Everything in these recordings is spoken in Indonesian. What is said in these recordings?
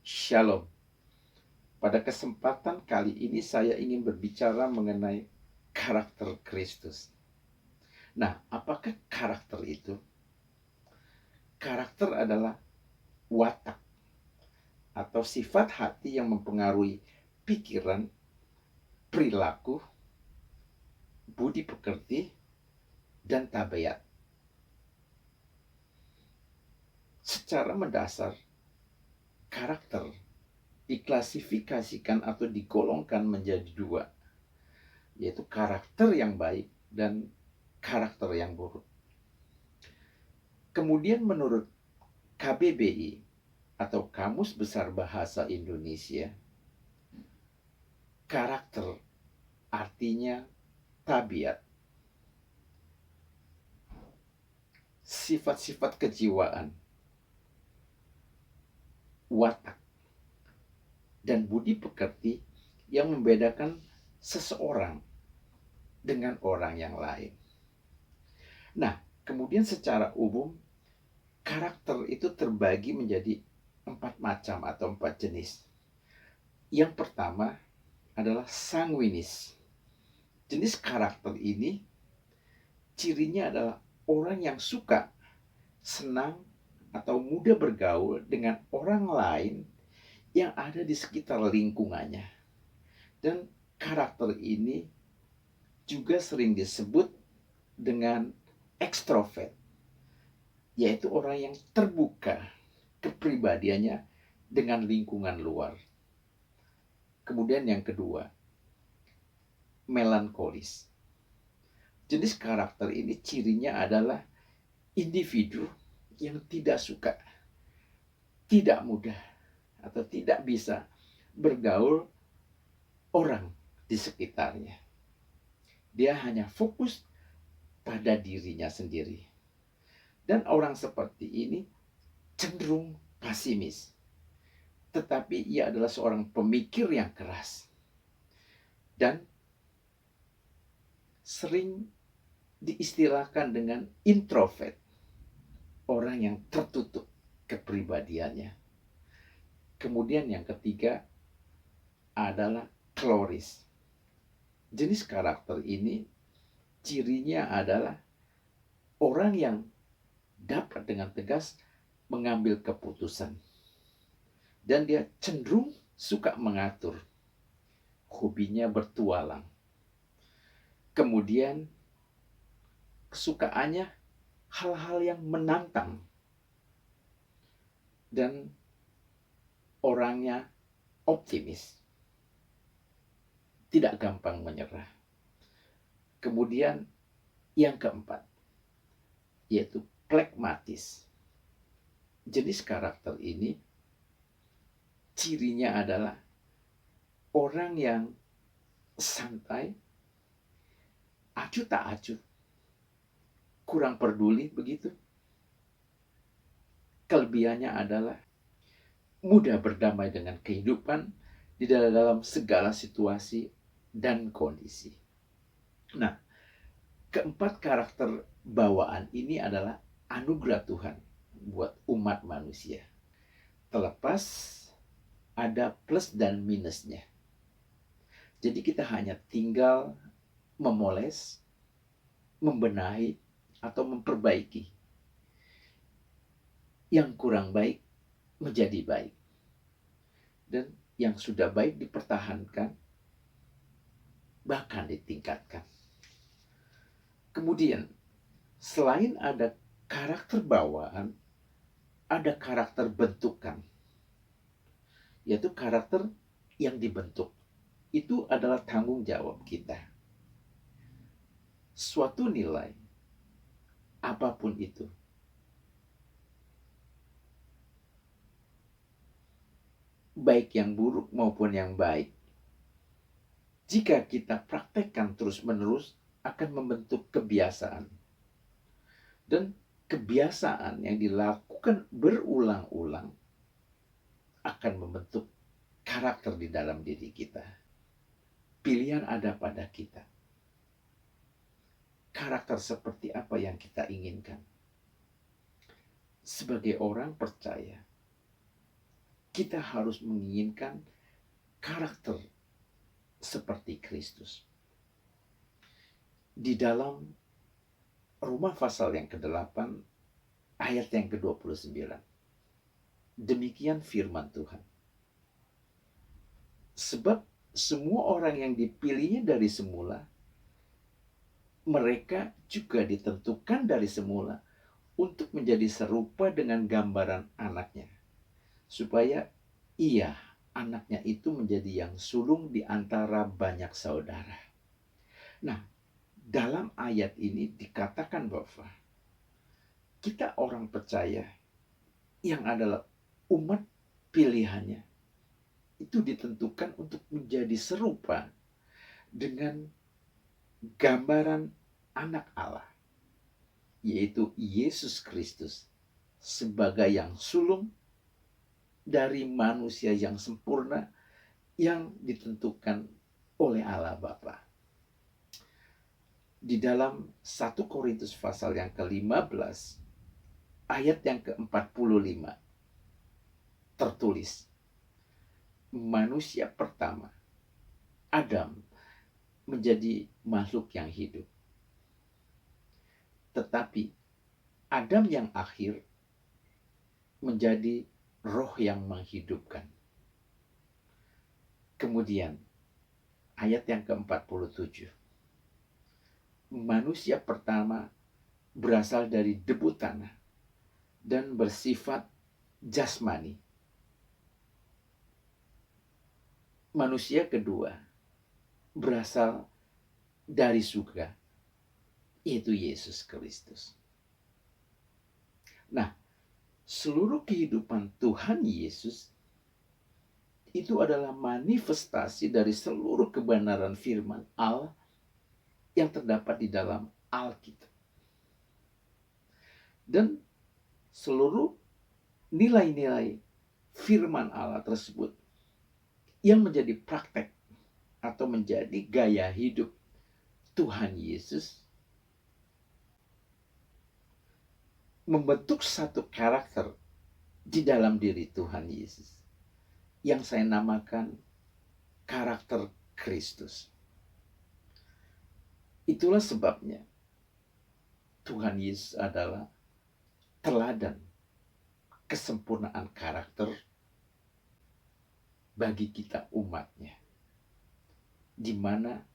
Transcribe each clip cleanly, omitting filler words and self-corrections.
Shalom. Pada kesempatan kali ini saya ingin berbicara mengenai karakter Kristus. Nah, apakah karakter itu? Karakter adalah watak atau sifat hati yang mempengaruhi pikiran, perilaku, budi pekerti, dan tabiat. Secara mendasar, karakter diklasifikasikan atau digolongkan menjadi dua, yaitu karakter yang baik dan karakter yang buruk. Kemudian menurut KBBI atau Kamus Besar Bahasa Indonesia, karakter artinya tabiat, sifat-sifat kejiwaan, watak, dan budi pekerti yang membedakan seseorang dengan orang yang lain. Nah, kemudian secara umum, karakter itu terbagi menjadi 4 macam atau 4 jenis. Yang pertama adalah sanguinis. Jenis karakter ini cirinya adalah orang yang suka, senang, atau mudah bergaul dengan orang lain yang ada di sekitar lingkungannya. Dan karakter ini juga sering disebut dengan ekstrovert, yaitu orang yang terbuka kepribadiannya dengan lingkungan luar. Kemudian yang kedua, melankolis. Jenis karakter ini cirinya adalah individu yang tidak suka, tidak mudah, atau tidak bisa bergaul orang di sekitarnya. Dia hanya fokus pada dirinya sendiri. Dan orang seperti ini cenderung pesimis. Tetapi ia adalah seorang pemikir yang keras. Dan sering diistilahkan dengan introvert. Orang yang tertutup kepribadiannya. Kemudian yang ketiga adalah kloris. Jenis karakter ini cirinya adalah orang yang dapat dengan tegas mengambil keputusan. Dan dia cenderung suka mengatur. Hobinya bertualang. Kemudian kesukaannya hal-hal yang menantang. Dan orangnya optimis. Tidak gampang menyerah. Kemudian yang keempat, yaitu plekmatis. Jenis karakter ini cirinya adalah orang yang santai, acuh tak acuh, kurang peduli begitu. Kelebihannya adalah mudah berdamai dengan kehidupan di dalam segala situasi dan kondisi. Nah, keempat karakter bawaan ini adalah anugerah Tuhan buat umat manusia. Terlepas ada plus dan minusnya. Jadi kita hanya tinggal memoles, membenahi, atau memperbaiki yang kurang baik menjadi baik. Dan yang sudah baik dipertahankan, bahkan ditingkatkan. Kemudian, selain ada karakter bawaan, ada karakter bentukan. Yaitu karakter yang dibentuk. Itu adalah tanggung jawab kita. Suatu nilai, apapun itu, baik yang buruk maupun yang baik, jika kita praktekkan terus-menerus, akan membentuk kebiasaan. Dan kebiasaan yang dilakukan berulang-ulang akan membentuk karakter di dalam diri kita. Pilihan ada pada kita. Karakter seperti apa yang kita inginkan. Sebagai orang percaya, kita harus menginginkan karakter seperti Kristus. Di dalam Roma pasal yang ke-8 ayat yang ke-29. Demikian firman Tuhan. Sebab semua orang yang dipilihnya dari semula, mereka juga ditentukan dari semula untuk menjadi serupa dengan gambaran anaknya, supaya ia, anaknya itu, menjadi yang sulung di antara banyak saudara. Nah, dalam ayat ini dikatakan bahwa kita orang percaya yang adalah umat pilihannya itu ditentukan untuk menjadi serupa dengan gambaran anak Allah, yaitu Yesus Kristus, sebagai yang sulung dari manusia yang sempurna yang ditentukan oleh Allah Bapa. Di dalam 1 Korintus pasal yang ke-15 ayat yang ke-45 tertulis, manusia pertama, Adam, menjadi makhluk yang hidup. Tetapi Adam yang akhir menjadi roh yang menghidupkan. Kemudian ayat yang ke-47. Manusia pertama berasal dari debu tanah dan bersifat jasmani. Manusia kedua berasal dari surga, yaitu Yesus Kristus. Nah, seluruh kehidupan Tuhan Yesus itu adalah manifestasi dari seluruh kebenaran firman Allah yang terdapat di dalam Alkitab. Dan seluruh nilai-nilai firman Allah tersebut yang menjadi praktek atau menjadi gaya hidup Tuhan Yesus membentuk satu karakter di dalam diri Tuhan Yesus yang saya namakan karakter Kristus. Itulah sebabnya Tuhan Yesus adalah teladan kesempurnaan karakter bagi kita umatnya, di mana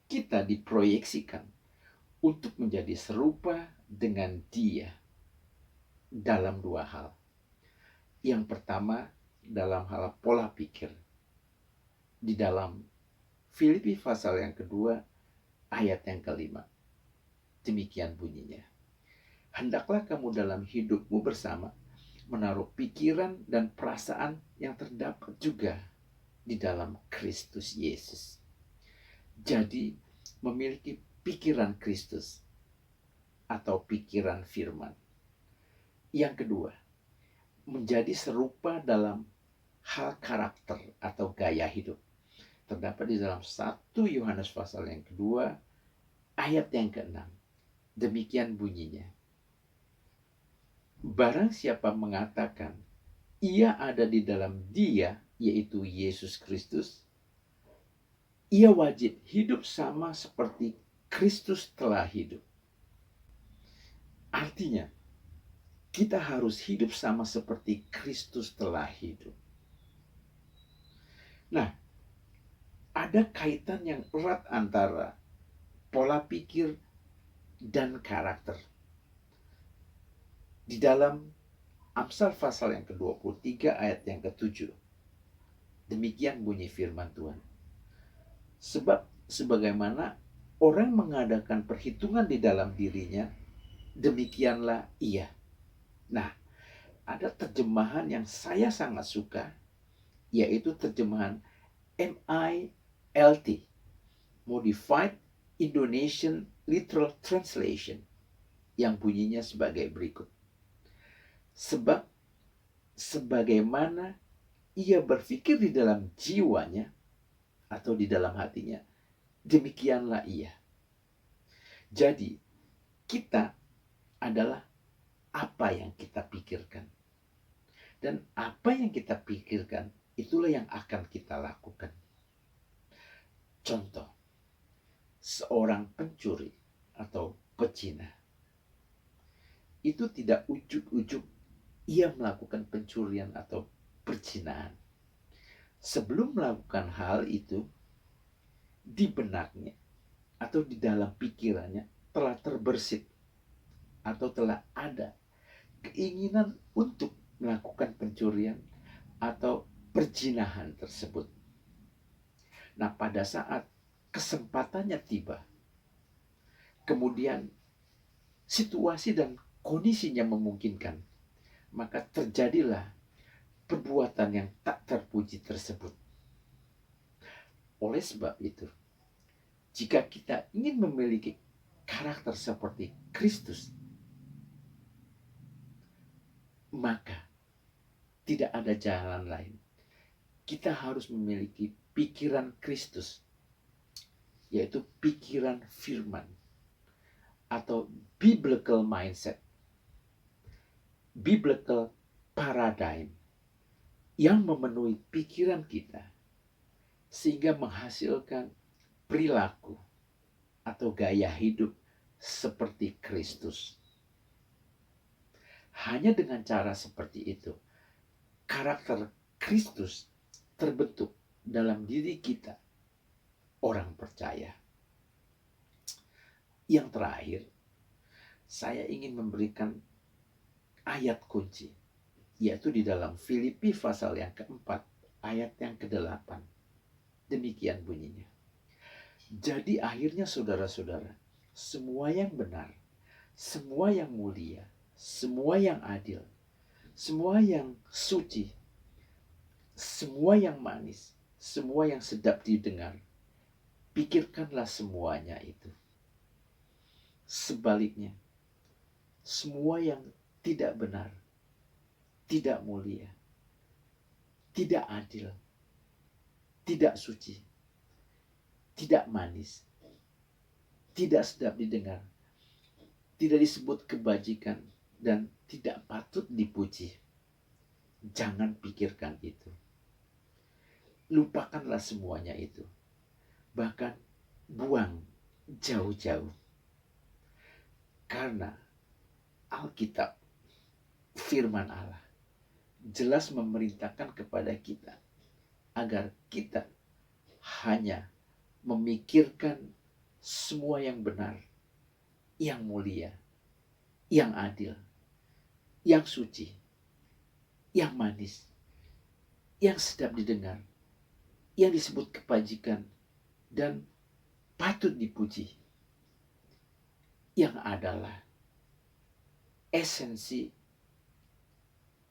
kita diproyeksikan untuk menjadi serupa dengan Dia dalam dua hal. Yang pertama, dalam hal pola pikir. Di dalam Filipi pasal yang kedua, ayat yang ke-5. Demikian bunyinya. Hendaklah kamu dalam hidupmu bersama menaruh pikiran dan perasaan yang terdapat juga di dalam Kristus Yesus. Jadi, memiliki pikiran Kristus atau pikiran firman. Yang kedua, menjadi serupa dalam hal karakter atau gaya hidup. Terdapat di dalam 1 Yohanes pasal yang kedua, ayat yang ke-6. Demikian bunyinya. Barang siapa mengatakan ia ada di dalam Dia, yaitu Yesus Kristus, ia wajib hidup sama seperti Kristus telah hidup. Artinya, kita harus hidup sama seperti Kristus telah hidup. Nah, ada kaitan yang erat antara pola pikir dan karakter. Di dalam Amsal pasal yang ke-23 ayat yang ke-7. Demikian bunyi firman Tuhan. Sebab sebagaimana orang mengadakan perhitungan di dalam dirinya, demikianlah ia. Nah, ada terjemahan yang saya sangat suka, yaitu terjemahan MILT, Modified Indonesian Literal Translation, yang bunyinya sebagai berikut. Sebab sebagaimana ia berpikir di dalam jiwanya atau di dalam hatinya, demikianlah ia. Jadi, kita adalah apa yang kita pikirkan. Dan apa yang kita pikirkan, itulah yang akan kita lakukan. Contoh, seorang pencuri atau pezina, itu tidak ujuk-ujuk ia melakukan pencurian atau perzinahan. Sebelum melakukan hal itu, di benaknya atau di dalam pikirannya telah terbersit atau telah ada keinginan untuk melakukan pencurian atau perzinahan tersebut. Nah, pada saat kesempatannya tiba, kemudian situasi dan kondisinya memungkinkan, maka terjadilah perbuatan yang tak terpuji tersebut. Oleh sebab itu, jika kita ingin memiliki karakter seperti Kristus, maka tidak ada jalan lain. Kita harus memiliki pikiran Kristus, yaitu pikiran firman atau biblical mindset, biblical paradigm yang memenuhi pikiran kita sehingga menghasilkan perilaku atau gaya hidup seperti Kristus. Hanya dengan cara seperti itu, karakter Kristus terbentuk dalam diri kita, orang percaya. Yang terakhir, saya ingin memberikan ayat kunci, yaitu di dalam Filipi pasal yang keempat, ayat yang ke-8. Demikian bunyinya. Jadi akhirnya saudara-saudara, semua yang benar, semua yang mulia, semua yang adil, semua yang suci, semua yang manis, semua yang sedap didengar, pikirkanlah semuanya itu. Sebaliknya, semua yang tidak benar, tidak mulia, tidak adil, tidak suci, tidak manis, tidak sedap didengar, tidak disebut kebajikan, dan tidak patut dipuji. Jangan pikirkan itu. Lupakanlah semuanya itu. Bahkan buang jauh-jauh. Karena Alkitab, firman Allah, jelas memerintahkan kepada kita agar kita hanya memikirkan semua yang benar, yang mulia, yang adil, yang suci, yang manis, yang sedap didengar, yang disebut kebajikan, dan patut dipuji, yang adalah esensi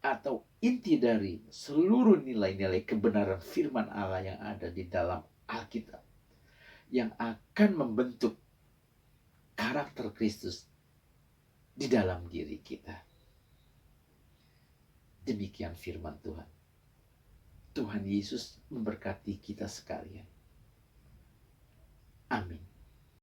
atau inti dari seluruh nilai-nilai kebenaran firman Allah yang ada di dalam Alkitab, yang akan membentuk karakter Kristus di dalam diri kita. Demikian firman Tuhan. Tuhan Yesus memberkati kita sekalian. Amin.